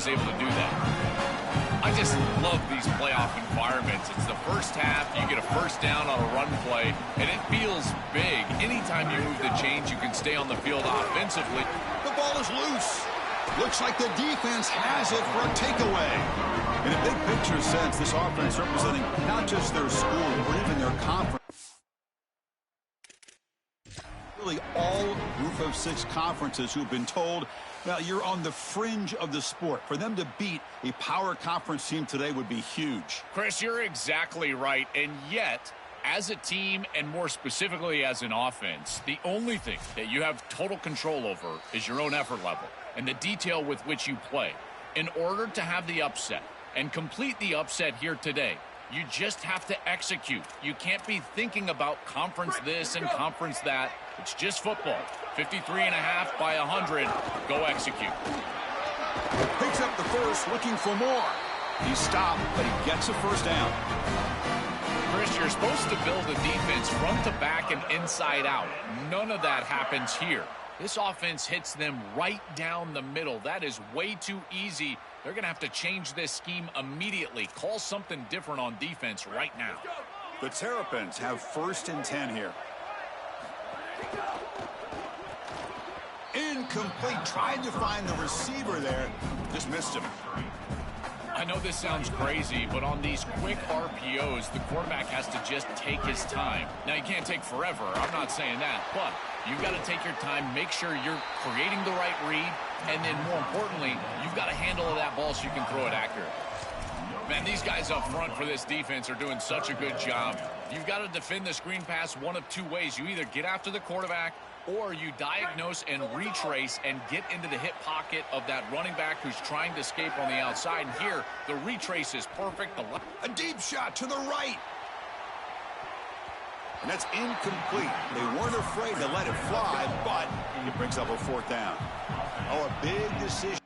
was able to do that. I just love these playoff environments. It's the first half, you get a first down on a run play, and it feels big. Anytime you move the chains, you can stay on the field offensively. The ball is loose. Looks like the defense has it for a takeaway. In a big picture sense, this offense representing not just their school, but even their conference. Really all group of 6 conferences who've been told, well, you're on the fringe of the sport. For them to beat a power conference team today would be huge. Chris, you're exactly right. And yet, as a team, and more specifically as an offense, the only thing that you have total control over is your own effort level and the detail with which you play. In order to have the upset and complete the upset here today, you just have to execute. You can't be thinking about conference this and conference that. It's just football. 53.5 by 100. Go execute. Picks up the first, looking for more. He stopped, but he gets a first down. Chris, you're supposed to build a defense front to back and inside out. None of that happens here. This offense hits them right down the middle. That is way too easy. They're going to have to change this scheme immediately. Call something different on defense right now. The Terrapins have 1st and 10 here. Incomplete. Tried to find the receiver there. Just missed him. I know this sounds crazy, but on these quick RPOs, the quarterback has to just take his time. Now, you can't take forever. I'm not saying that, but you've got to take your time, make sure you're creating the right read, and then more importantly, you've got to handle that ball so you can throw it accurately. Man, these guys up front for this defense are doing such a good job. You've got to defend the screen pass one of 2 ways. You either get after the quarterback or you diagnose and retrace and get into the hip pocket of that running back who's trying to escape on the outside. And here, the retrace is perfect. A deep shot to the right. And that's incomplete. They weren't afraid to let it fly, but it brings up a 4th down. Oh, a big decision.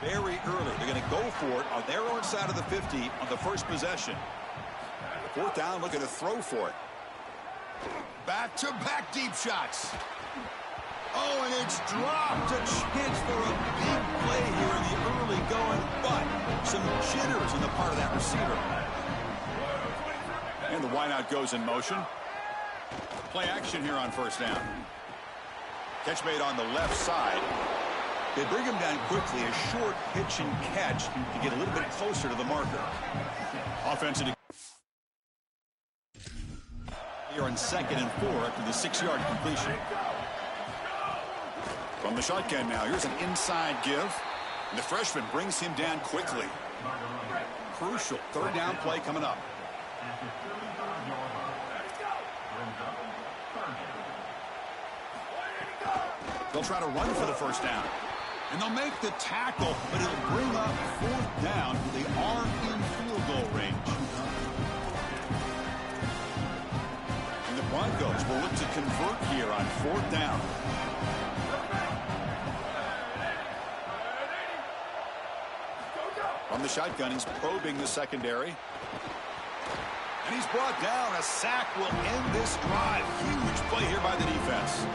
Very early. They're going to go for it on their own side of the 50 on the first possession. 4th down, looking to throw for it. Back-to-back deep shots. Oh, and it's dropped. A chance for a big play here in the early going, but some jitters on the part of that receiver. And the wideout goes in motion. Play action here on 1st down. Catch made on the left side. They bring him down quickly, a short pitch and catch to get a little bit closer to the marker. Offensive. Here on 2nd and 4 after the 6-yard completion. From the shotgun now, here's an inside give. And the freshman brings him down quickly. Crucial 3rd down play coming up. They'll try to run for the first down. And they'll make the tackle, but it'll bring up 4th down. They are in field goal range. And the Broncos will look to convert here on 4th down. From the shotgun, he's probing the secondary. And he's brought down. A sack will end this drive. Huge play here by the defense.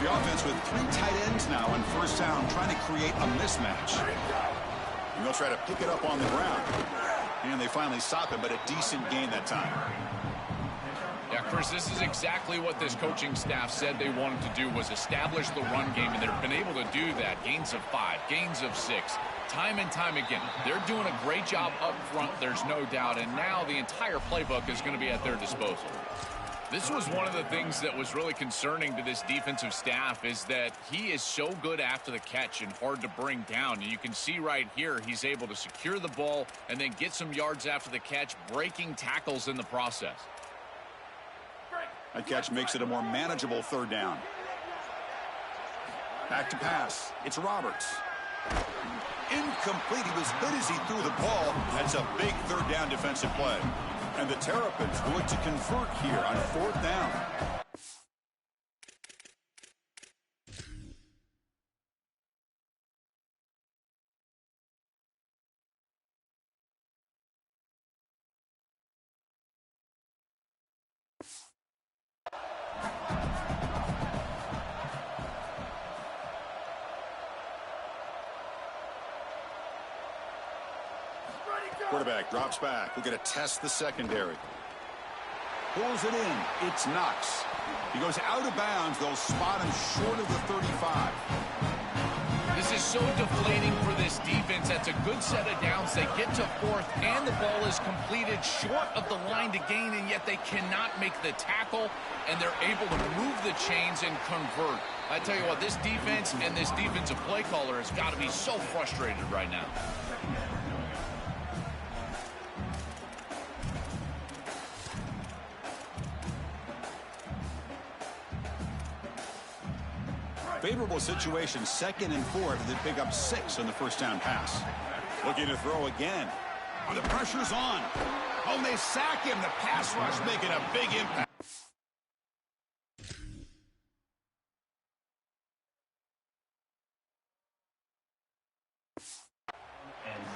The offense with 3 tight ends now on 1st down, trying to create a mismatch. And they'll try to pick it up on the ground. And they finally stop him, but a decent gain that time. Yeah, Chris, this is exactly what this coaching staff said they wanted to do, was establish the run game, and they've been able to do that. Gains of 5, gains of 6. Time and time again, they're doing a great job up front, there's no doubt, and now the entire playbook is going to be at their disposal. This was one of the things that was really concerning to this defensive staff, is that he is so good after the catch and hard to bring down. And you can see right here, he's able to secure the ball and then get some yards after the catch, breaking tackles in the process. That catch makes it a more manageable 3rd down. Back to pass. It's Roberts. Incomplete. He was hit as he threw the ball. That's a big 3rd down defensive play. And the Terrapins will look to convert here on 4th down. Quarterback drops back. We're going to test the secondary. Pulls it in. It's Knox. He goes out of bounds. They'll spot him short of the 35. This is so deflating for this defense. That's a good set of downs. They get to fourth, and the ball is completed short of the line to gain, and yet they cannot make the tackle, and they're able to move the chains and convert. I tell you what, this defense and this defensive play caller has got to be so frustrated right now. Favorable situation, 2nd and 4. They pick up 6 on the first down pass. Looking to throw again. Oh, the pressure's on. Oh, and they sack him. The pass rush making a big impact.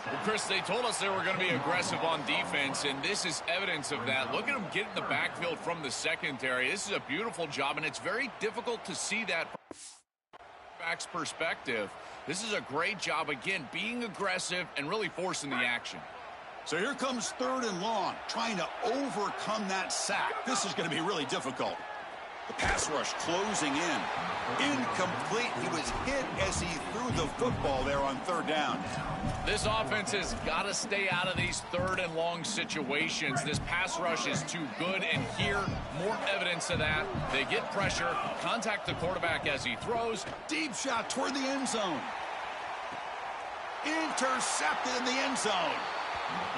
Well, Chris, they told us they were going to be aggressive on defense, and this is evidence of that. Look at them get in the backfield from the secondary. This is a beautiful job, and it's very difficult to see that from the back's perspective. This is a great job, again, being aggressive and really forcing the action. So here comes 3rd and long, trying to overcome that sack. This is going to be really difficult. The pass rush closing in. Incomplete. He was hit as he threw the football there on 3rd down. This offense has got to stay out of these 3rd and long situations. This pass rush is too good, and here, more evidence of that. They get pressure, contact the quarterback as he throws. Deep shot toward the end zone. Intercepted in the end zone.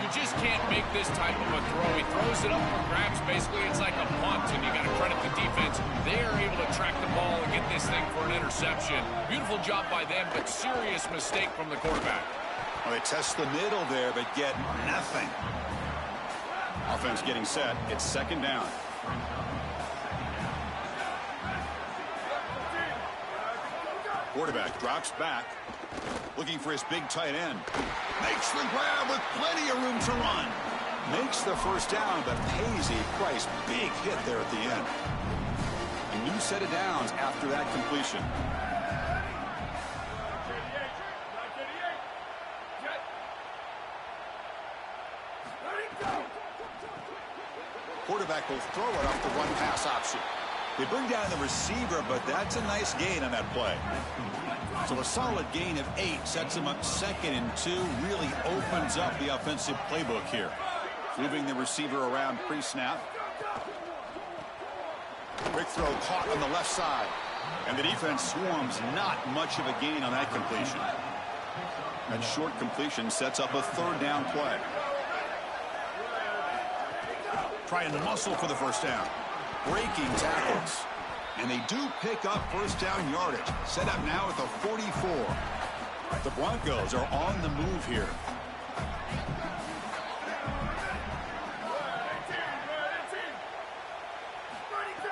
You just can't make this type of a throw. He throws it up for grabs. Basically, it's like a punt, and you got to credit the defense. They are able to track the ball and get this thing for an interception. Beautiful job by them, but serious mistake from the quarterback. Well, they test the middle there, but get nothing. Offense getting set. It's 2nd down. Quarterback drops back. Looking for his big tight end. Makes the grab with plenty of room to run. Makes the first down, but pays a price. Big hit there at the end. A new set of downs after that completion. Quarterback will throw it off the run-pass option. They bring down the receiver, but that's a nice gain on that play. So a solid gain of 8 sets him up 2nd and 2. Really opens up the offensive playbook here. Moving the receiver around pre-snap. Quick throw caught on the left side. And the defense swarms. Not much of a gain on that completion. That short completion sets up a 3rd down play. Trying to muscle for the first down. Breaking tackles. And they do pick up first down yardage. Set up now at the 44. The Broncos are on the move here.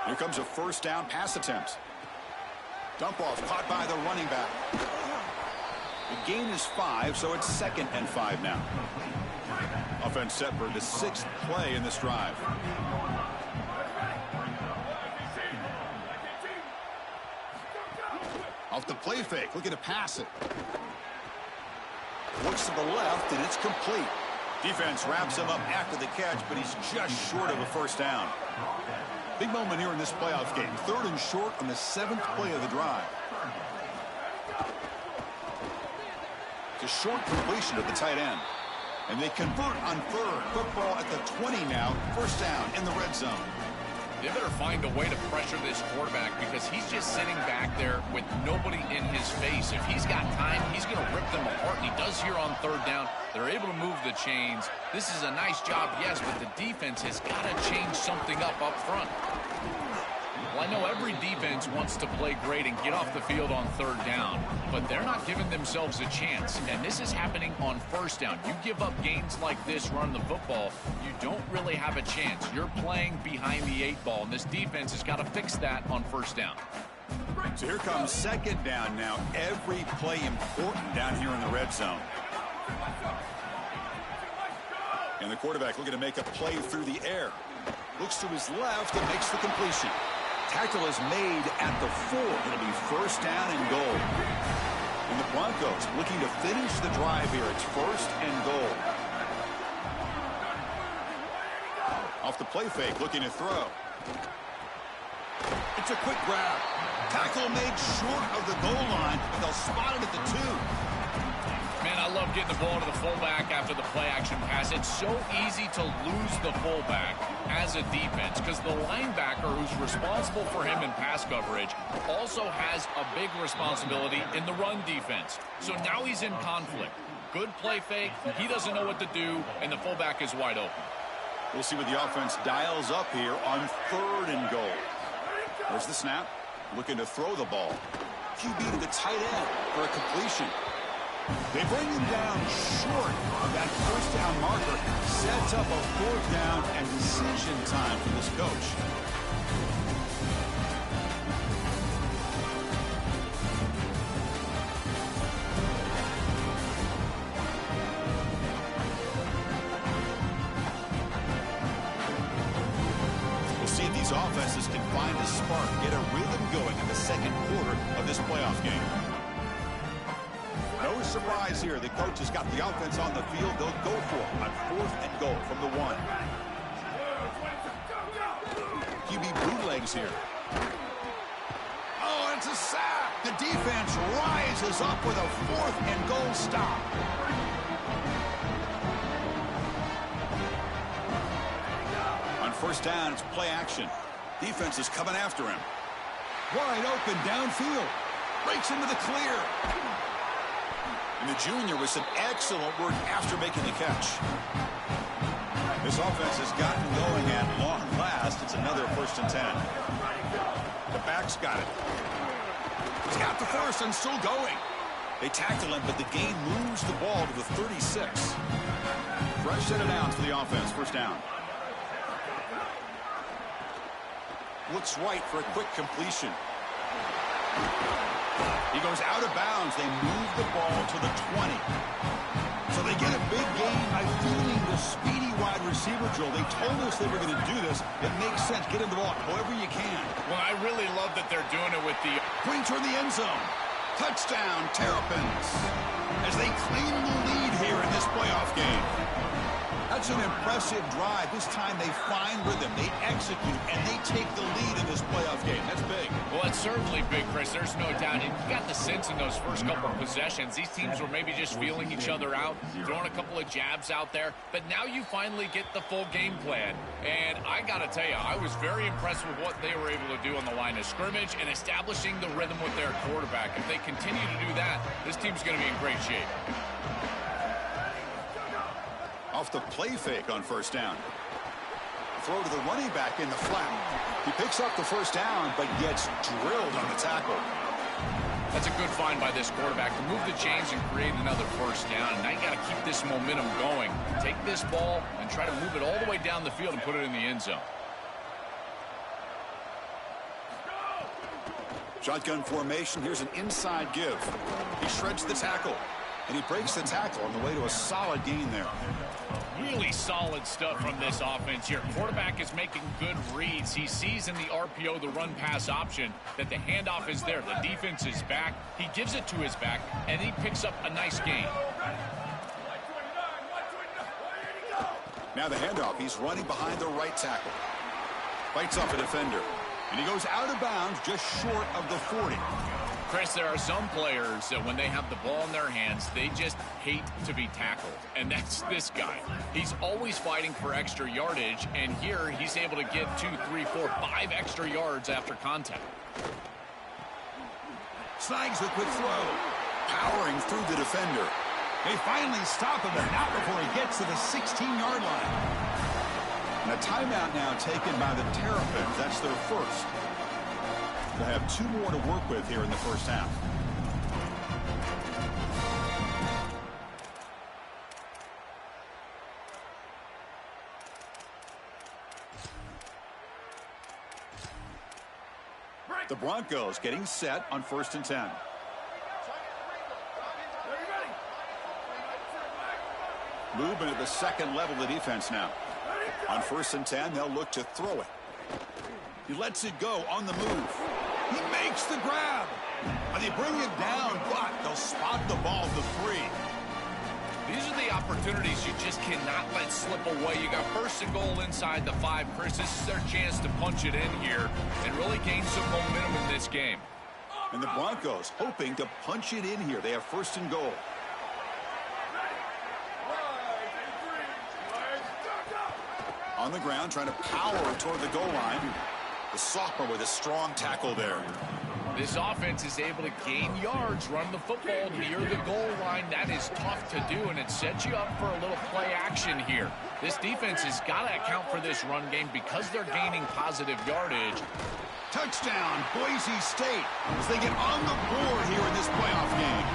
Here comes a first down pass attempt. Dump off caught by the running back. The gain is 5, so it's 2nd and 5 now. Offense set for the 6th play in this drive. Off the play fake, looking to pass it. Looks to the left, and it's complete. Defense wraps him up after the catch, but he's just short of a first down. Big moment here in this playoff game. 3rd and short on the 7th play of the drive. It's a short completion of the tight end. And they convert on 3rd. Football at the 20 now. First down in the red zone. They better find a way to pressure this quarterback because he's just sitting back there with nobody in his face. If he's got time, he's going to rip them apart, and he does here on 3rd down. They're able to move the chains. This is a nice job, yes, but the defense has got to change something up front. Well, I know every defense wants to play great and get off the field on 3rd down, but they're not giving themselves a chance, and this is happening on 1st down. You give up gains like this running the football, you don't really have a chance. You're playing behind the 8 ball, and this defense has got to fix that on 1st down. So here comes 2nd down now. Every play important down here in the red zone. And the quarterback looking to make a play through the air. Looks to his left and makes the completion. Tackle is made at the 4. It'll be first down and goal. And the Broncos looking to finish the drive here. It's 1st and goal. Off the play fake, looking to throw. It's a quick grab. Tackle made short of the goal line, and they'll spot it at the 2. Man, I love getting the ball to the fullback after the play-action pass. It's so easy to lose the fullback as a defense because the linebacker who's responsible for him in pass coverage also has a big responsibility in the run defense. So now he's in conflict. Good play fake. He doesn't know what to do, and the fullback is wide open. We'll see what the offense dials up here on 3rd and goal. There's the snap. Looking to throw the ball. QB to the tight end for a completion. They bring him down short of that 1st down marker. Sets up a 4th down and decision time for this coach. We'll see if these offenses can find a spark, get a rhythm going in the 2nd quarter of this playoff game. No surprise here. The coach has got the offense on the field. They'll go for it on 4th and goal from the 1. QB bootlegs here. Oh, it's a sack. The defense rises up with a 4th and goal stop. On 1st down, it's play action. Defense is coming after him. Wide open downfield. Breaks into the clear. And the junior with some excellent work after making the catch. This offense has gotten going at long last. It's another 1st and 10. The back's got it. He's got the 1st and still going. They tackle him, but the game moves the ball to the 36. Fresh set of downs for the offense. 1st down. Looks right for a quick completion. He goes out of bounds. They move the ball to the 20. So they get a big gain by feeding the speedy wide receiver drill. They told us they were going to do this. It makes sense. Get him the ball however you can. Well, I really love that they're doing it with the Point toward the end zone. Touchdown, Terrapins. As they claim the lead here in this playoff game. That's an impressive drive. This time they find rhythm, they execute, and they take the lead in this playoff game. That's big. Well, it's certainly big, Chris. There's no doubt. And you got the sense in those first couple of possessions, these teams were maybe just feeling each other out, throwing a couple of jabs out there. But now you finally get the full game plan. And I got to tell you, I was very impressed with what they were able to do on the line of scrimmage and establishing the rhythm with their quarterback. If they continue to do that, this team's going to be in great shape. Off the play fake on 1st down. Throw to the running back in the flat. He picks up the 1st down, but gets drilled on the tackle. That's a good find by this quarterback to move the chains and create another 1st down. Now you got to keep this momentum going. Take this ball and try to move it all the way down the field and put it in the end zone. Shotgun formation. Here's an inside give. He shreds the tackle. And he breaks the tackle on the way to a solid gain there. Really solid stuff from this offense here. Quarterback is making good reads. He sees in the RPO, the run-pass option, that the handoff is there. The defense is back. He gives it to his back, and he picks up a nice gain. Now the handoff. He's running behind the right tackle. Fights off a defender. And he goes out of bounds just short of the 40. Chris, there are some players that when they have the ball in their hands, they just hate to be tackled. And that's this guy. He's always fighting for extra yardage, and here he's able to get 2, 3, 4, 5 extra yards after contact. Snags the quick throw. Powering through the defender. They finally stop him, but not before he gets to the 16-yard line. And a timeout now taken by the Terrapins. That's their 1st. They'll have 2 more to work with here in the 1st half. The Broncos getting set on 1st and 10. Movement at the 2nd level of the defense now. On 1st and 10, they'll look to throw it. He lets it go on the move. He makes the grab. And they bring him down, but they'll spot the ball at the 3. These are the opportunities you just cannot let slip away. You got first and goal inside the 5. Chris, this is their chance to punch it in here and really gain some momentum in this game. And the Broncos hoping to punch it in here. They have first and goal. On the ground, trying to power toward the goal line. The sophomore with a strong tackle there. This offense is able to gain yards, run the football near the goal line. That is tough to do, and it sets you up for a little play action here. This defense has got to account for this run game because they're gaining positive yardage. Touchdown, Boise State, as they get on the board here in this playoff game.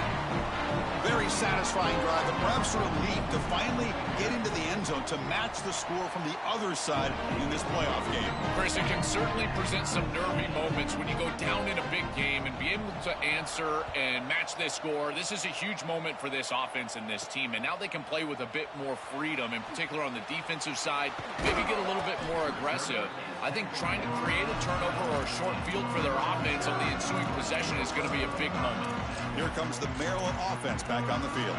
Very satisfying drive, and perhaps a relief to finally get into the end zone to match the score from the other side in this playoff game. Chris, it can certainly present some nervy moments when you go down in a big game and be able to answer and match this score. This is a huge moment for this offense and this team, and now they can play with a bit more freedom, in particular on the defensive side, maybe get a little bit more aggressive. I think trying to create a turnover or a short field for their offense on the ensuing possession is going to be a big moment. Here comes the Maryland offense back on the field.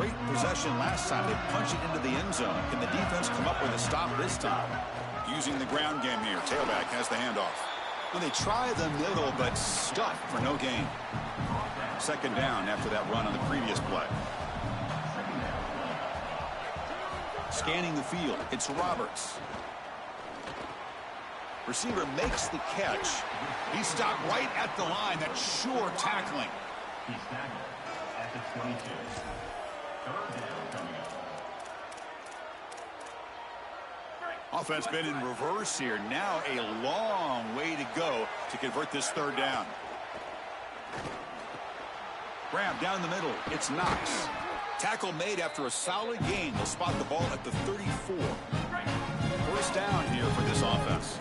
Great possession last time. They punch it into the end zone. Can the defense come up with a stop this time? Using the ground game here. Tailback has the handoff. Well, they try the middle, but stuck for no gain. Second down after that run on the previous play. Scanning the field. It's Roberts. Receiver makes the catch. He stopped right at the line. That's sure tackling. He's tackled at the 22. Third down coming up. Offense been in reverse here. Now a long way to go to convert this third down. Grab down the middle. It's Knox. Tackle made after a solid gain. They'll spot the ball at the 34. First down here for this offense.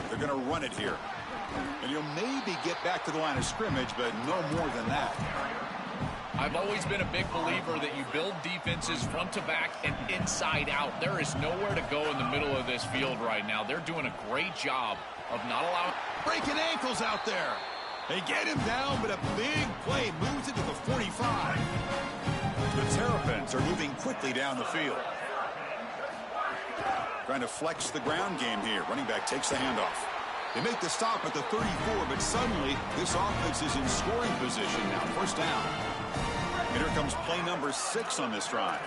They're going to run it here. And you'll maybe get back to the line of scrimmage, but no more than that. I've always been a big believer that you build defenses front to back and inside out. There is nowhere to go in the middle of this field right now. They're doing a great job of not allowing... Breaking ankles out there. They get him down, but a big play moves it to the 45. The Terrapins are moving quickly down the field. Trying to flex the ground game here. Running back takes the handoff. They make the stop at the 34, but suddenly this offense is in scoring position now. First down. And here comes play number 6 on this drive.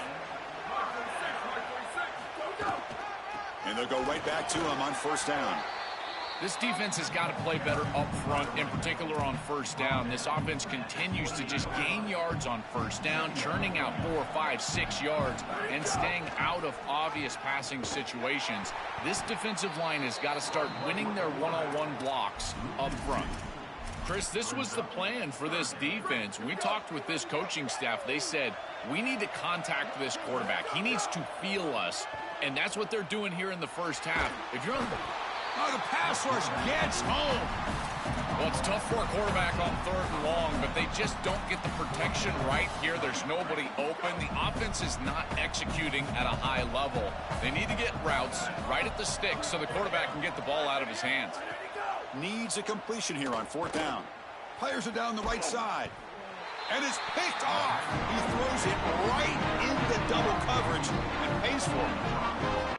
And they'll go right back to him on first down. This defense has got to play better up front, in particular on first down. This offense continues to just gain yards on first down, churning out 4, 5, 6 yards, and staying out of obvious passing situations. This defensive line has got to start winning their one-on-one blocks up front. Chris, this was the plan for this defense. We talked with this coaching staff. They said, we need to contact this quarterback. He needs to feel us, and that's what they're doing here in the first half. If you're on the... Oh, the pass rush gets home. Well, it's tough for a quarterback on third and long, but they just don't get the protection right here. There's nobody open. The offense is not executing at a high level. They need to get routes right at the stick so the quarterback can get the ball out of his hands. Needs a completion here on fourth down. Players are down the right side. And it's picked off. He throws it right into double coverage and pays for it.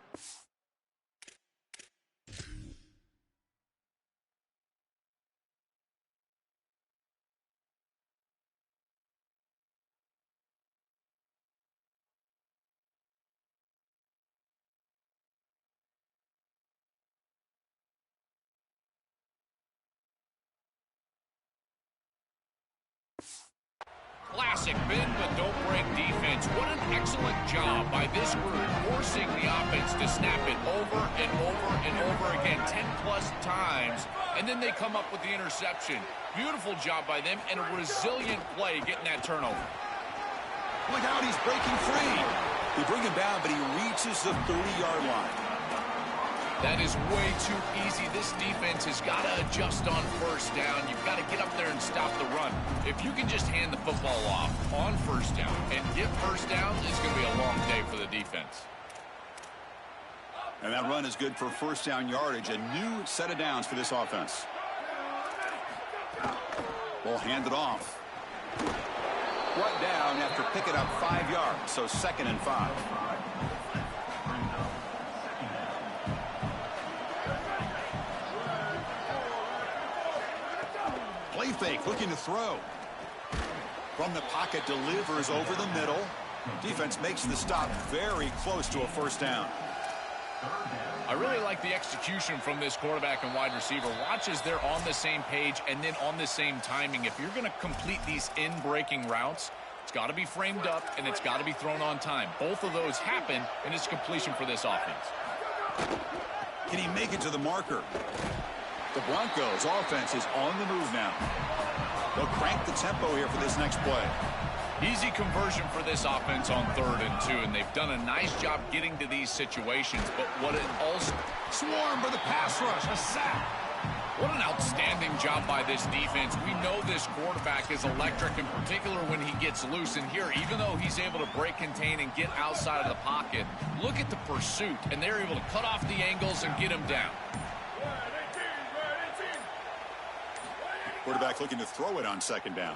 Classic bend but don't break defense. What an excellent job by this group, forcing the offense to snap it over and over and over again 10-plus times, and then they come up with the interception. Beautiful job by them, and a resilient play getting that turnover. Look out, he's breaking free. They bring him down, but he reaches the 30-yard line. That is way too easy. This defense has got to adjust on first down. You've got to get up there and stop the run. If you can just hand the football off on first down and get first down, it's going to be a long day for the defense. And that run is good for first down yardage. A new set of downs for this offense. Ball handed off. Brought down after picking up 5 yards, so 2nd and 5. Play fake, looking to throw. From the pocket, delivers over the middle. Defense makes the stop very close to a first down. I really like the execution from this quarterback and wide receiver. Watch as they're on the same page and then on the same timing. If you're going to complete these in-breaking routes, it's got to be framed up and it's got to be thrown on time. Both of those happen, and it's completion for this offense. Can he make it to the marker? The Broncos offense is on the move now. They'll crank the tempo here for this next play. Easy conversion for this offense on 3rd and 2, and they've done a nice job getting to these situations. But what it also... Swarm for the pass rush, a sack. What an outstanding job by this defense. We know this quarterback is electric, in particular when he gets loose. And here, even though he's able to break, contain, and get outside of the pocket, look at the pursuit, and they're able to cut off the angles and get him down. Quarterback looking to throw it on 2nd down.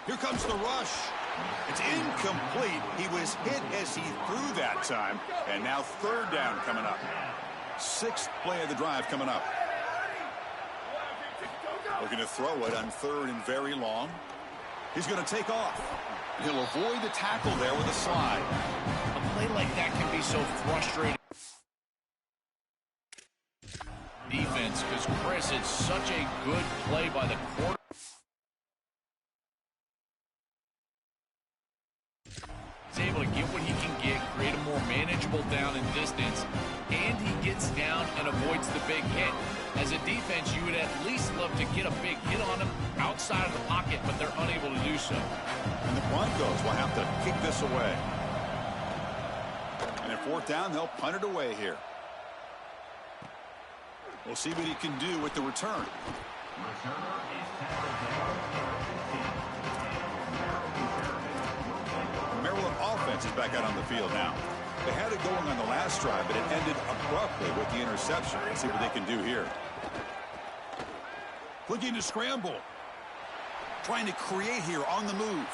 Here comes the rush. It's incomplete. He was hit as he threw that time. And now 3rd down coming up. 6th play of the drive coming up. Looking to throw it on 3rd and very long. He's going to take off. He'll avoid the tackle there with a slide. A play like that can be so frustrating. Defense, because Chris, it's such a good play by the quarterback. He's able to get what he can get, create a more manageable down and distance, and he gets down and avoids the big hit. As a defense, you would at least love to get a big hit on him outside of the pocket, but they're unable to do so. And the Broncos will have to kick this away. And at 4th down, they'll punt it away here. We'll see what he can do with the return. Maryland offense is back out on the field now. They had it going on the last drive, but it ended abruptly with the interception. Let's see what they can do here. Looking to scramble. Trying to create here on the move.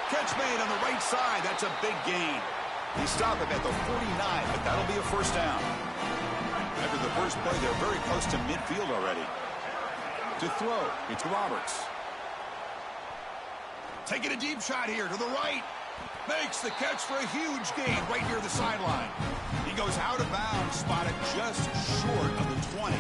Catch made on the right side. That's a big gain. He stopped him at the 49, but that'll be a first down. After the first play, they're very close to midfield already. To throw, it's Roberts. Taking a deep shot here to the right. Makes the catch for a huge gain right near the sideline. He goes out of bounds, spotted just short of the 20.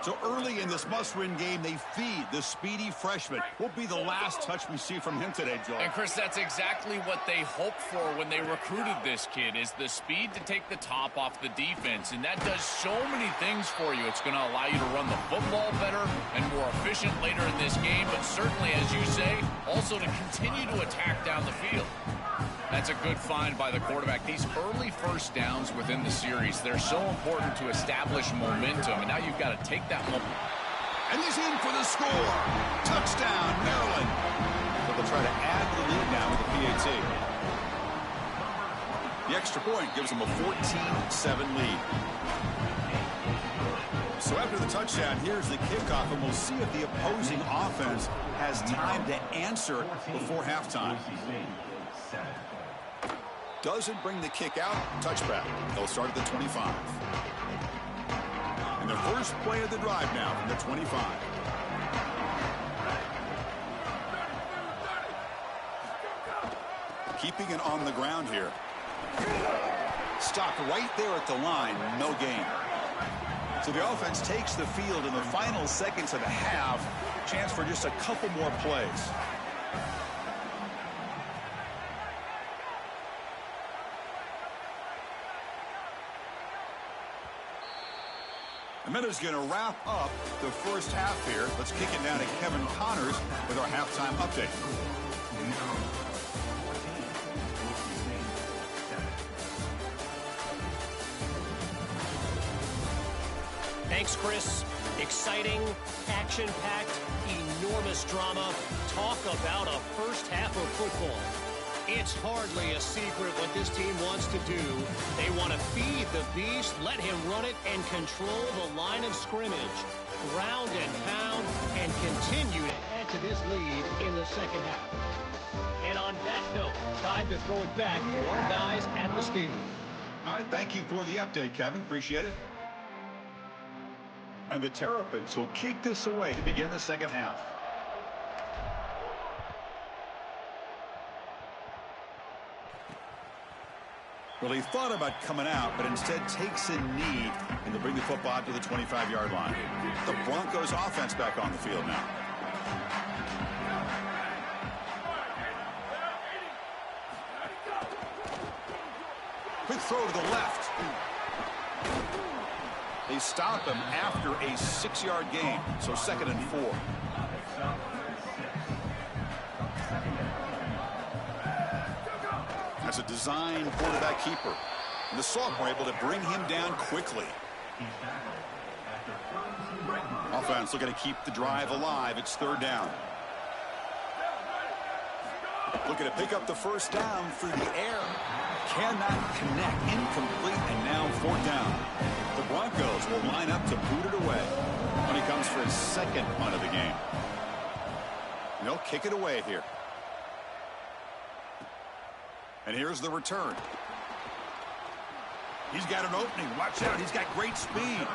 So early in this must-win game, they feed the speedy freshman. Won't be the last touch we see from him today, Joel. And, Chris, that's exactly what they hoped for when they recruited this kid, is the speed to take the top off the defense. And that does so many things for you. It's going to allow you to run the football better and more efficient later in this game. But certainly, as you say, also to continue to attack down the field. That's a good find by the quarterback. These early first downs within the series, they're so important to establish momentum. And now you've got to take that momentum. And he's in for the score. Touchdown, Maryland. So they'll try to add to the lead now with the PAT. The extra point gives them a 14-7 lead. So after the touchdown, here's the kickoff, and we'll see if the opposing offense has time to answer before halftime. Doesn't bring the kick out. Touchback. They'll start at the 25. And the first play of the drive now from the 25. Keeping it on the ground here. Stopped right there at the line. No gain. So the offense takes the field in the final seconds of the half. Chance for just a couple more plays. The minute's going to wrap up the first half here. Let's kick it down to Kevin Connors with our halftime update. Thanks, Chris. Exciting, action-packed, enormous drama. Talk about a first half of football. It's hardly a secret what this team wants to do. They want to feed the beast, let him run it, and control the line of scrimmage. ground and pound and continue to add to this lead in the second half. And on that note, time to throw it back to our guys at the stadium. All right, thank you for the update, Kevin. Appreciate it. And the Terrapins will kick this away to begin the second half. Well, he thought about coming out, but instead takes a knee, and they'll bring the football out to the 25-yard line. The Broncos offense back on the field now. Quick throw to the left. They stop him after a 6-yard gain, so 2nd and 4. That's a design quarterback keeper. And the sophomore able to bring him down quickly. Offense looking to keep the drive alive. It's 3rd down. Looking to pick up the 1st down through the air. Cannot connect. Incomplete, and now 4th down. The Broncos will line up to boot it away when he comes for his 2nd punt of the game. And they'll kick it away here. And here's the return. He's got an opening. Watch out. He's got great speed.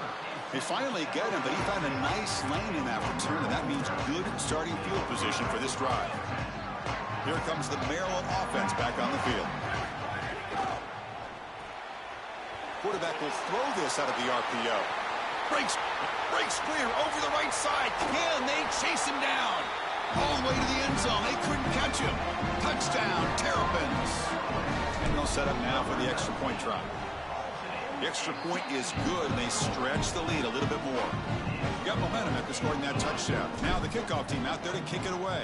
They finally get him, but he found a nice lane in that return, and that means good starting field position for this drive. Here comes the Maryland offense back on the field. Quarterback will throw this out of the RPO. Breaks clear over the right side. Can they chase him down? All the way to the end zone. They couldn't catch him. Touchdown, Terrapins. And they'll set up now for the extra point try. The extra point is good, and they stretch the lead a little bit more. Got momentum after scoring that touchdown. Now the kickoff team out there to kick it away.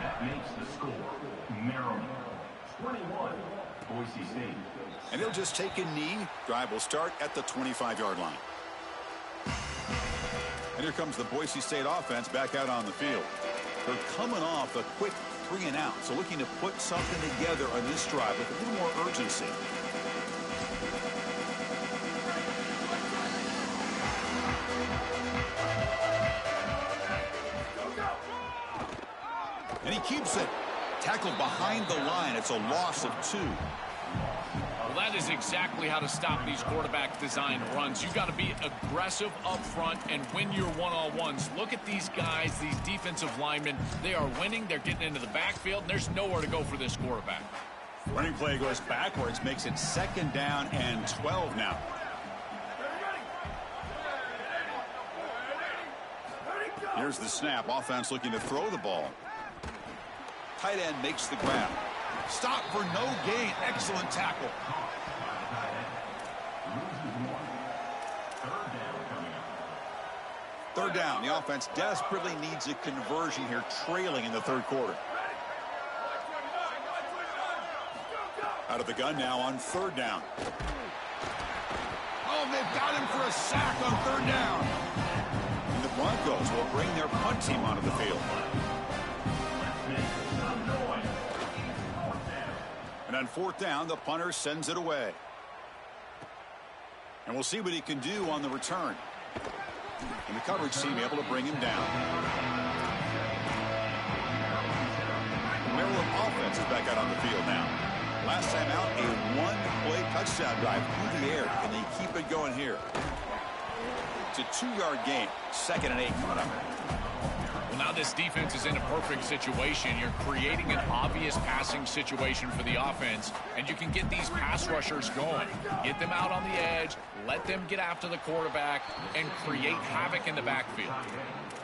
That makes the score Maryland 21, Boise State. And he'll just take a knee. Drive will start at the 25-yard line. And here comes the Boise State offense back out on the field. They're coming off a quick 3-and-out, so looking to put something together on this drive with a little more urgency. And he keeps it. Tackled behind the line. It's a loss of 2. Well, that is exactly how to stop these quarterback design runs. You've got to be aggressive up front and win your one-on-ones. Look at these guys, these defensive linemen. They are winning. They're getting into the backfield, and there's nowhere to go for this quarterback. Running play goes backwards, makes it 2nd down and 12 now. Here's the snap. Offense looking to throw the ball. Tight end makes the grab. Stop for no gain. Excellent tackle. 3rd down. The offense desperately needs a conversion here, trailing in the 3rd quarter. Out of the gun now on 3rd down. Oh, they've got him for a sack on 3rd down. And the Broncos will bring their punt team onto the field. And on 4th down, the punter sends it away. And we'll see what he can do on the return. And the coverage team able to bring him down. The Maryland offense is back out on the field now. Last time out, a 1-play touchdown drive through the air. Can they keep it going here? It's a 2-yard gain. 2nd and 8 coming up. Well, now this defense is in a perfect situation. You're creating an obvious passing situation for the offense, and you can get these pass rushers going. Get them out on the edge, let them get after the quarterback, and create havoc in the backfield.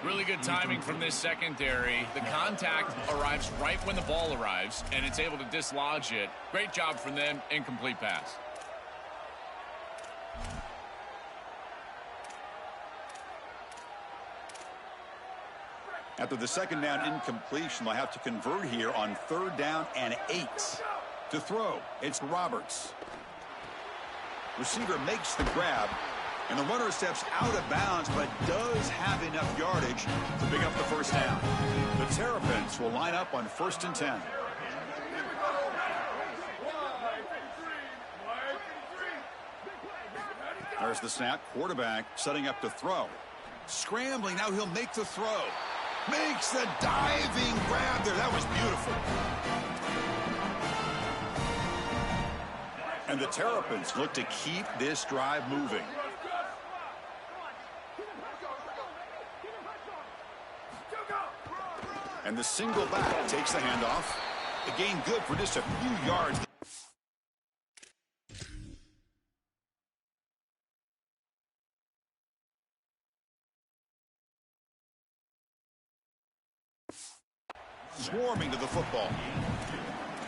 Really good timing from this secondary. The contact arrives right when the ball arrives, and it's able to dislodge it. Great job from them. Incomplete pass. After the 2nd down incompletion, they'll have to convert here on 3rd down and 8. To throw, it's Roberts. Receiver makes the grab, and the runner steps out of bounds, but does have enough yardage to pick up the 1st down. The Terrapins will line up on 1st and 10. There's the snap. Quarterback setting up to throw. Scrambling, now he'll make the throw. Makes the diving grab there. That was beautiful. And the Terrapins look to keep this drive moving. And the single back takes the handoff. A gain good for just a few yards. Swarming to the football.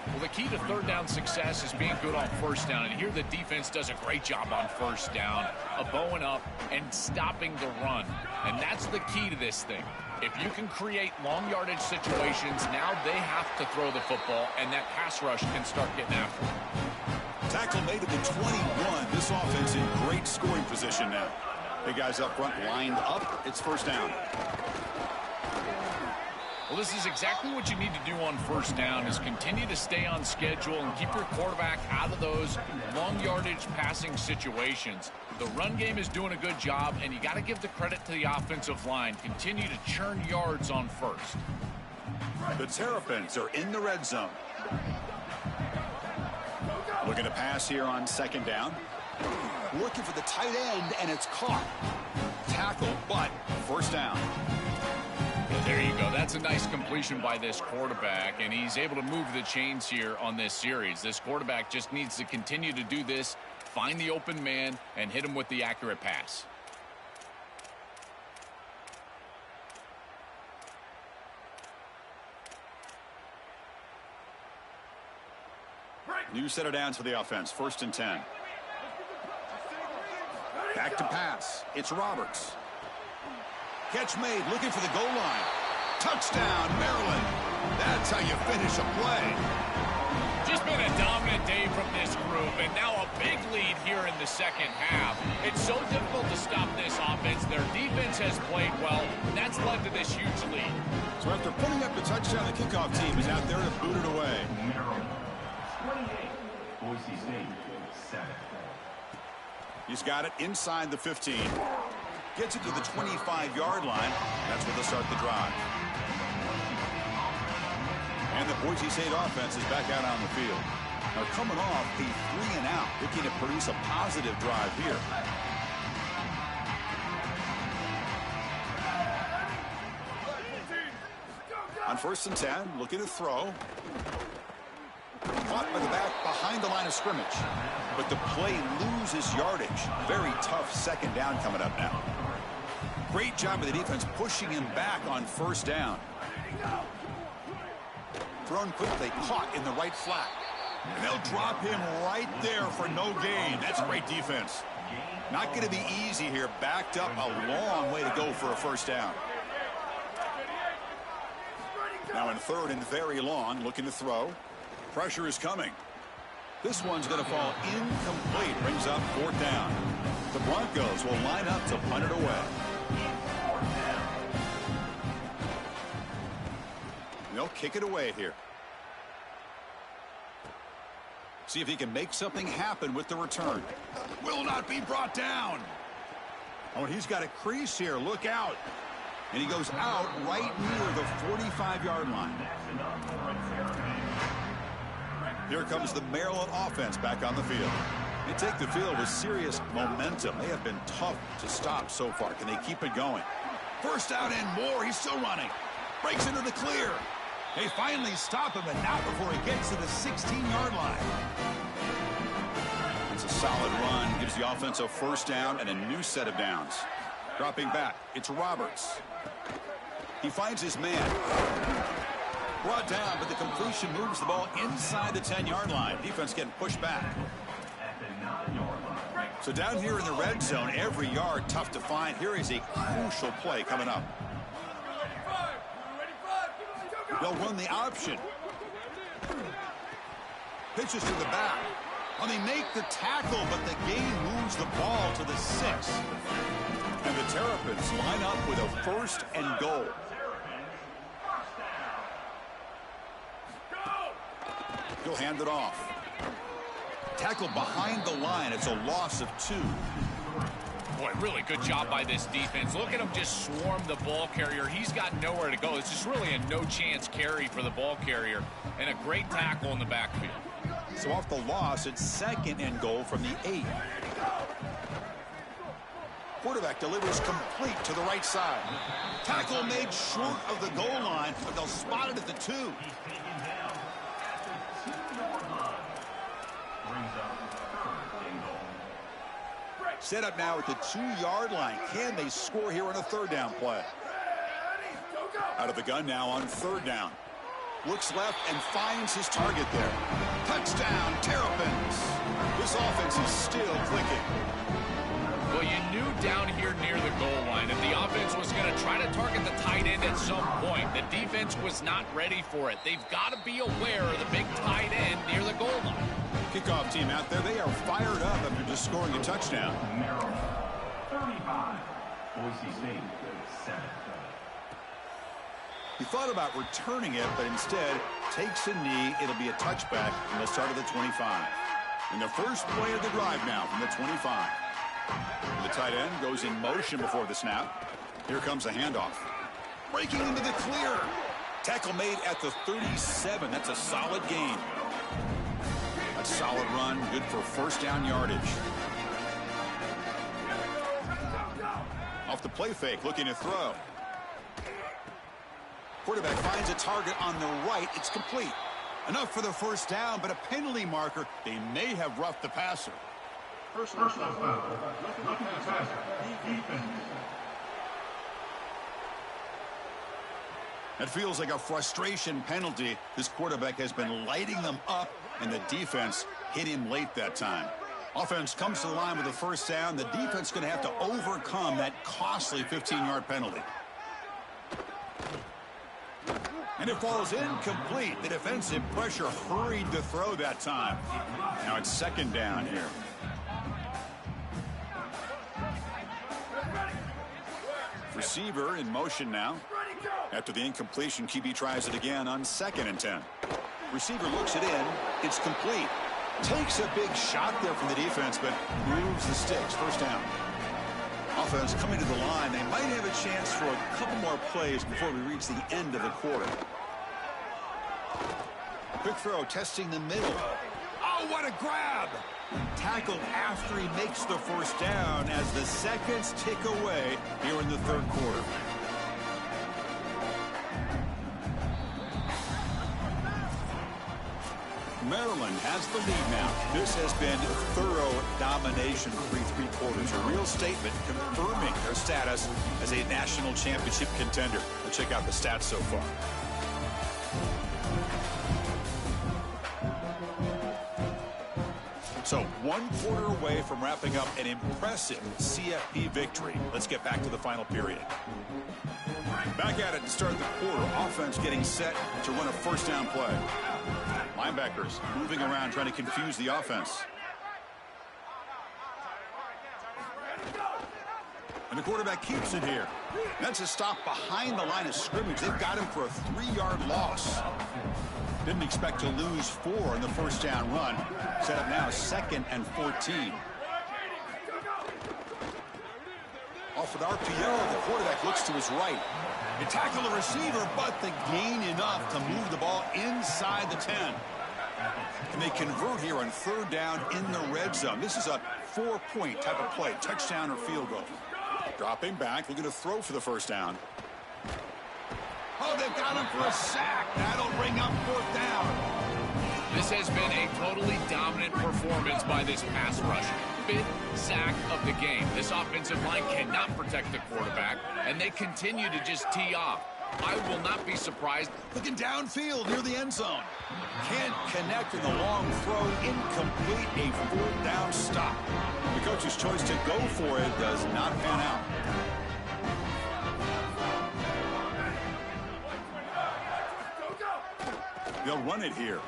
Well, the key to third down success is being good on first down. And here the defense does a great job on first down, bowing up and stopping the run. And that's the key to this thing. If you can create long yardage situations, now they have to throw the football, and that pass rush can start getting after it. Tackle made at the 21. This offense in great scoring position now. The guys up front lined up. It's first down. Well, this is exactly what you need to do on first down, is continue to stay on schedule and keep your quarterback out of those long yardage passing situations. The run game is doing a good job, and you got to give the credit to the offensive line. Continue to churn yards on first. The Terrapins are in the red zone. Looking to pass here on second down. Looking for the tight end, and it's caught. Tackle, but first down. There you go. That's a nice completion by this quarterback, and he's able to move the chains here on this series. This quarterback just needs to continue to do this, find the open man, and hit him with the accurate pass. New set of downs for the offense. First and 10. Back to pass. It's Roberts. Catch made, looking for the goal line. Touchdown, Maryland. That's how you finish a play. Just been a dominant day from this group, and now a big lead here in the second half. It's so difficult to stop this offense. Their defense has played well, and that's led to this huge lead. So after putting up the touchdown, the kickoff team is out there to boot it away. Maryland, 28. Boise State, 7. He's got it inside the 15. Gets it to the 25-yard line. That's where they'll start the drive. And the Boise State offense is back out on the field. Now coming off a 3-and-out, looking to produce a positive drive here. On first and 10, looking to throw. Caught by the back behind the line of scrimmage. But the play loses yardage. Very tough second down coming up now. Great job of the defense pushing him back on first down. Thrown quickly, caught in the right flat. And they'll drop him right there for no gain. That's great defense. Not going to be easy here. Backed up a long way to go for a first down. Now in third and very long, looking to throw. Pressure is coming. This one's going to fall incomplete. Brings up fourth down. The Broncos will line up to punt it away. They'll kick it away here. See if he can make something happen with the return. Will not be brought down. Oh, and he's got a crease here. Look out. And he goes out right near the 45-yard line. Here comes the Maryland offense back on the field. They take the field with serious momentum. They have been tough to stop so far. Can they keep it going? First out and more. He's still running. Breaks into the clear. They finally stop him, and not before he gets to the 16-yard line. It's a solid run. Gives the offense a first down and a new set of downs. Dropping back, it's Roberts. He finds his man. Brought down, but the completion moves the ball inside the 10-yard line. Defense getting pushed back. So down here in the red zone, every yard tough to find. Here is a crucial play coming up. They'll run the option. Pitches to the back. Well, they make the tackle, but the game moves the ball to the 6. And the Terrapins line up with a first and goal. He'll hand it off. Tackle behind the line. It's a loss of 2. Boy, really good job by this defense. Look at him just swarm the ball carrier. He's got nowhere to go. It's just really a no-chance carry for the ball carrier, and a great tackle in the backfield. So off the loss, it's 2nd and goal from the 8. Quarterback delivers complete to the right side. Tackle made short of the goal line, but they'll spot it at the 2. He's taken down at the 2-yard line. Brings up 3rd and goal. Set up now at the 2-yard line. Can they score here on a 3rd down play? Out of the gun now on 3rd down. Looks left and finds his target there. Touchdown, Terrapins. This offense is still clicking. Well, you knew down here near the goal line that the offense was going to try to target the tight end at some point. The defense was not ready for it. They've got to be aware of the big tight end near the goal line. Kickoff team out there, they are fired up after just scoring a touchdown. Maryland, 35. Boise State, 7. He thought about returning it, but instead takes a knee. It'll be a touchback from the start of the 25. And the first play of the drive now from the 25. The tight end goes in motion before the snap. Here comes a handoff. Breaking into the clear. Tackle made at the 37. That's a solid gain. A solid run, good for 1st down yardage. Off the play fake, looking to throw. Quarterback finds a target on the right. It's complete. Enough for the 1st down, but a penalty marker. They may have roughed the passer. Personal foul. Looking at passer. Defense. That feels like a frustration penalty. This quarterback has been lighting them up, and the defense hit him late that time. Offense comes to the line with a 1st down. The defense is going to have to overcome that costly 15-yard penalty. And it falls incomplete. The defensive pressure hurried to throw that time. Now it's 2nd down here. Receiver in motion now. After the incompletion, QB tries it again on 2nd and 10. Receiver looks it in. It's complete. Takes a big shot there from the defense, but moves the sticks. 1st down. Offense coming to the line. They might have a chance for a couple more plays before we reach the end of the quarter. Quick throw, testing the middle. Oh, what a grab! Tackled after he makes the 1st down as the seconds tick away here in the 3rd quarter. Maryland has the lead now. This has been thorough domination for 3 quarters. A real statement confirming their status as a national championship contender. Let's check out the stats so far. So 1 quarter away from wrapping up an impressive CFP victory. Let's get back to the final period. Back at it to start the quarter. Offense getting set to run a 1st down play. Linebackers moving around trying to confuse the offense. And the quarterback keeps it here. That's a stop behind the line of scrimmage. They've got him for a 3-yard loss. Didn't expect to lose 4 on the 1st down run. Set up now 2nd and 14. Off an RPO, the quarterback looks to his right. They tackle the receiver, but they gain enough to move the ball inside the 10. And they convert here on 3rd down in the red zone. This is a 4-point type of play, touchdown or field goal. Dropping back, looking to throw for the 1st down. Oh, they've got him for a sack. That'll bring up 4th down. This has been a totally dominant performance by this pass rush. 5th sack of the game. This offensive line cannot protect the quarterback, and they continue to just tee off. I will not be surprised. Looking downfield near the end zone. Can't connect in the long throw. Incomplete. A 4th down stop. The coach's choice to go for it does not pan out. They'll run it here.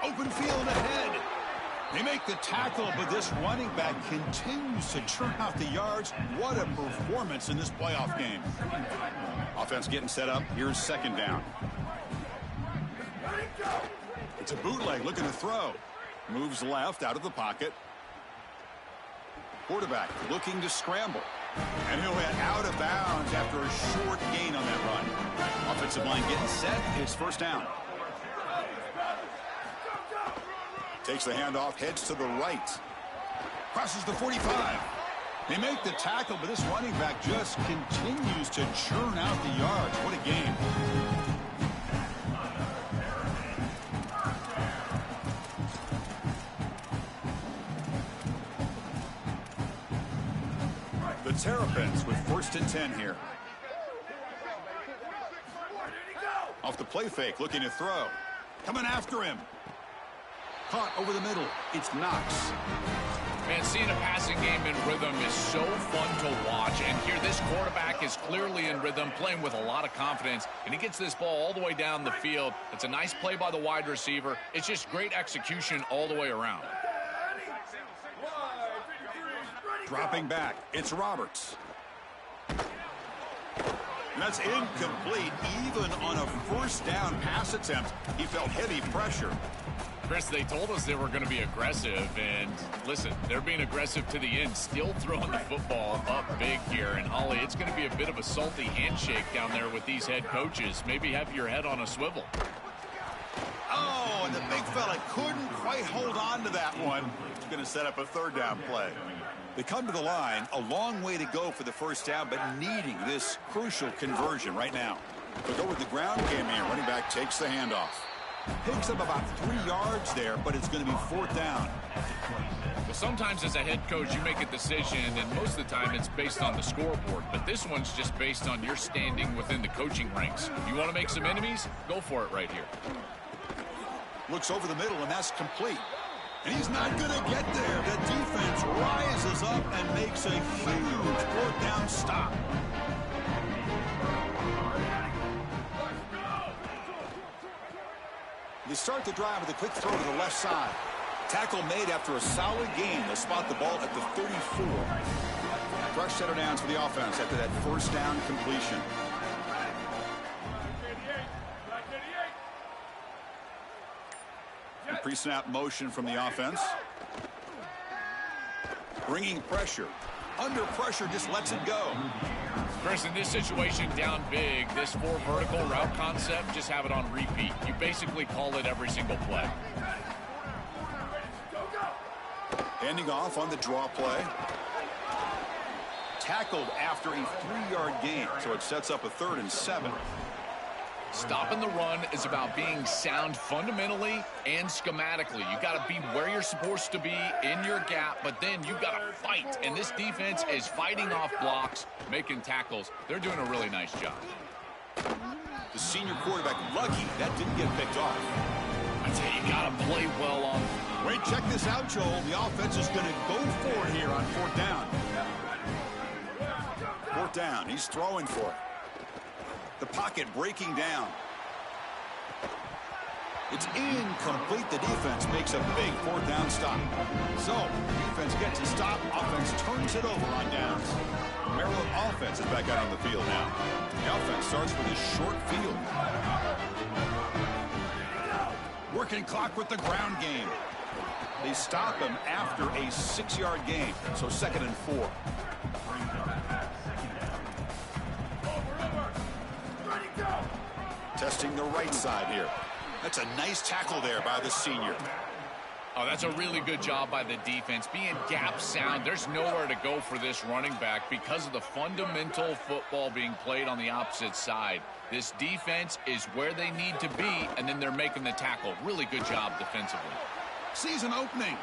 Open field ahead. They make the tackle, but this running back continues to churn out the yards. What a performance in this playoff game. Offense getting set up. Here's 2nd down. It's a bootleg looking to throw. Moves left out of the pocket. Quarterback looking to scramble. And he'll head out of bounds after a short gain on that run. Offensive line getting set. It's first down. Takes the handoff, heads to the right. Crosses the 45. They make the tackle, but this running back just continues to churn out the yards. What a game. The Terrapins with 1st and 10 here. Off the play fake, looking to throw. Coming after him. Caught over the middle. It's Knox. Man, seeing a passing game in rhythm is so fun to watch. And here, this quarterback is clearly in rhythm, playing with a lot of confidence. And he gets this ball all the way down the field. It's a nice play by the wide receiver. It's just great execution all the way around. Dropping back, it's Roberts. And that's incomplete. Even on a 1st down pass attempt, he felt heavy pressure. Chris, they told us they were going to be aggressive, and listen, they're being aggressive to the end, still throwing the football up big here. And Holly, it's going to be a bit of a salty handshake down there with these head coaches. Maybe have your head on a swivel. Oh, and the big fella couldn't quite hold on to that one. He's going to set up a 3rd down play. They come to the line, a long way to go for the 1st down, but needing this crucial conversion right now. They'll go with the ground game here. Running back takes the handoff. Picks up about 3 yards there, but it's going to be 4th down. Well, sometimes as a head coach, you make a decision, and most of the time it's based on the scoreboard. But this one's just based on your standing within the coaching ranks. You want to make some enemies? Go for it right here. Looks over the middle, and that's complete. And he's not going to get there. The defense rises up and makes a huge 4th down stop. They start the drive with a quick throw to the left side. Tackle made after a solid gain. They'll spot the ball at the 34. Fresh set of downs for the offense after that 1st down completion. Pre-snap motion from the offense. Bringing pressure. Under pressure, just lets it go. Chris, in this situation, down big, this 4 vertical route concept, just have it on repeat. You basically call it every single play. Handing off on the draw play. Tackled after a 3-yard gain, so it sets up a 3rd and 7. Stopping the run is about being sound fundamentally and schematically. You got to be where you're supposed to be in your gap, but then you got to fight. And this defense is fighting off blocks, making tackles. They're doing a really nice job. The senior quarterback lucky that didn't get picked off. I tell you, you got to play well on. Wait, check this out, Joel. The offense is going to go for it here on 4th down. 4th down. He's throwing for it. The pocket breaking down. It's incomplete. The defense makes a big 4th down stop. So, defense gets a stop. Offense turns it over on downs. Maryland offense is back out on the field now. The offense starts with a short field. Working clock with the ground game. They stop him after a 6-yard gain. So 2nd and 4. Testing the right side here. That's a nice tackle there by the senior. Oh, that's a really good job by the defense. Being gap sound, there's nowhere to go for this running back because of the fundamental football being played on the opposite side. This defense is where they need to be, and then they're making the tackle. Really good job defensively. Season opening.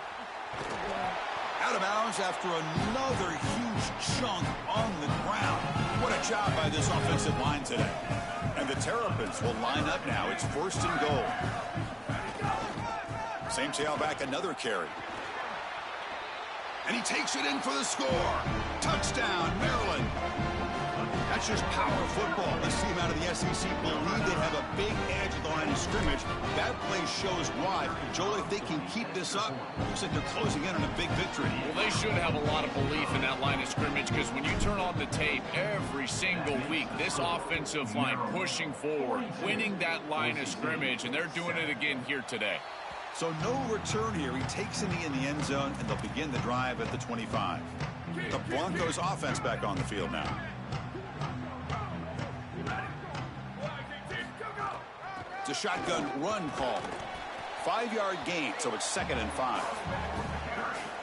Out of bounds after another huge chunk on the ground. What a job by this offensive line today. And the Terrapins will line up now. It's 1st and goal. Same tailback, another carry. And he takes it in for the score. Touchdown, Maryland. That's just power football. This team out of the SEC believe they have a big edge at the line of scrimmage. That play shows why. Joel, if they can keep this up, looks like they're closing in on a big victory. Well, they should have a lot of belief in that line of scrimmage because when you turn on the tape every single week, this offensive line pushing forward, winning that line of scrimmage, and they're doing it again here today. So no return here. He takes a knee in the end zone, and they'll begin the drive at the 25. The Broncos offense back on the field now. It's a shotgun run call. 5-yard gain, so it's 2nd and 5.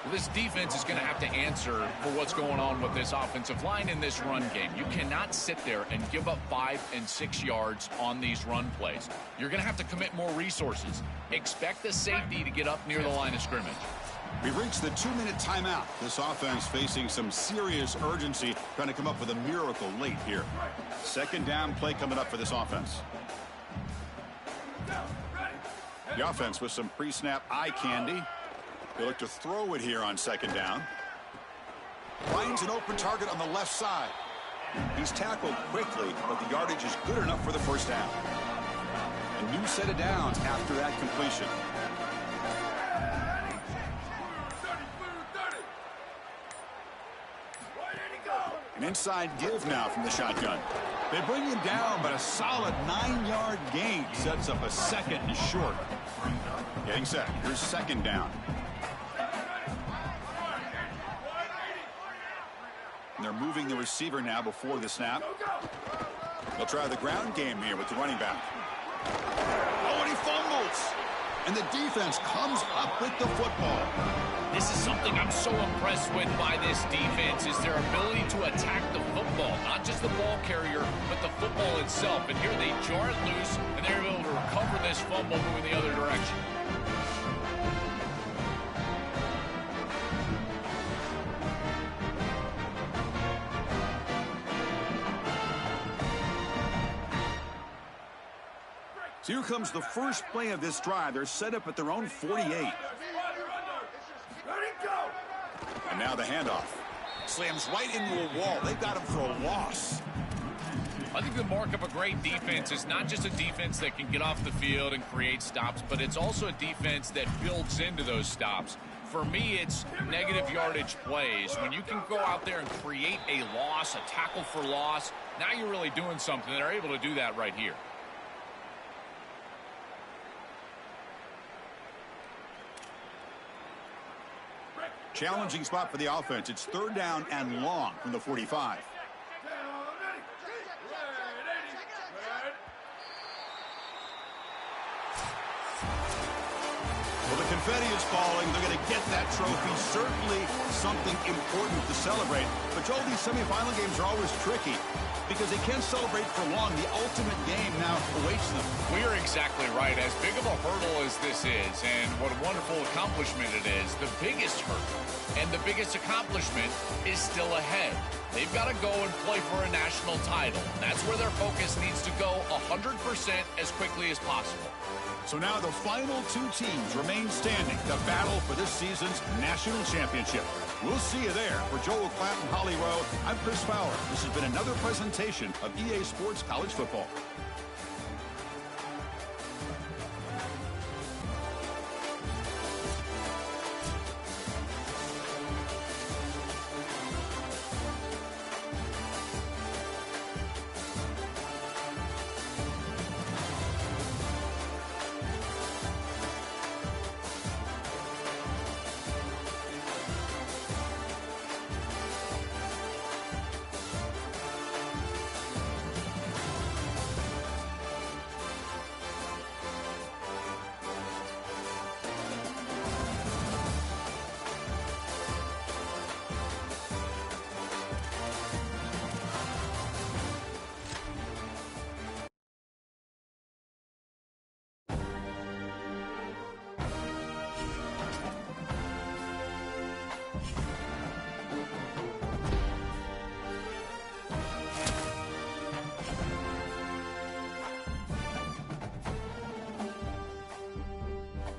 Well, this defense is going to have to answer for what's going on with this offensive line in this run game. You cannot sit there and give up 5 and 6 yards on these run plays. You're going to have to commit more resources. Expect the safety to get up near the line of scrimmage. We've reached the 2-minute timeout. This offense facing some serious urgency, trying to come up with a miracle late here. 2nd down play coming up for this offense. The offense with some pre-snap eye candy. They look to throw it here on 2nd down. Finds an open target on the left side. He's tackled quickly, but the yardage is good enough for the 1st down. A new set of downs after that completion. An inside give now from the shotgun. They bring him down, but a solid 9-yard gain sets up a 2nd and short. Getting set. Here's 2nd down. And they're moving the receiver now before the snap. They'll try the ground game here with the running back. Oh, and he fumbles. And the defense comes up with the football. This is something I'm so impressed with by this defense, is their ability to attack the football. Not just the ball carrier, but the football itself. And here they jar it loose, and they're able to recover this fumble moving the other direction. So here comes the first play of this drive. They're set up at their own 48. And now the handoff. Slams right into a wall. They've got him for a loss. I think the mark of a great defense is not just a defense that can get off the field and create stops, but it's also a defense that builds into those stops. For me, it's negative yardage plays. When you can go out there and create a loss, a tackle for loss, now you're really doing something. They're able to do that right here. Challenging spot for the offense. It's 3rd down and long from the 45. Well, the confetti is falling. They're going to get that trophy. Certainly something important to celebrate. But, Joel, these semifinal games are always tricky because they can't celebrate for long. The ultimate game now awaits them. We are exactly right. As big of a hurdle as this is, and what a wonderful accomplishment it is, the biggest hurdle and the biggest accomplishment is still ahead. They've got to go and play for a national title. That's where their focus needs to go 100% as quickly as possible. So now the final 2 teams remain standing to battle for this season's national championship. We'll see you there. For Joel Klatt and Holly Rowe, I'm Chris Fowler. This has been another presentation of EA Sports College Football.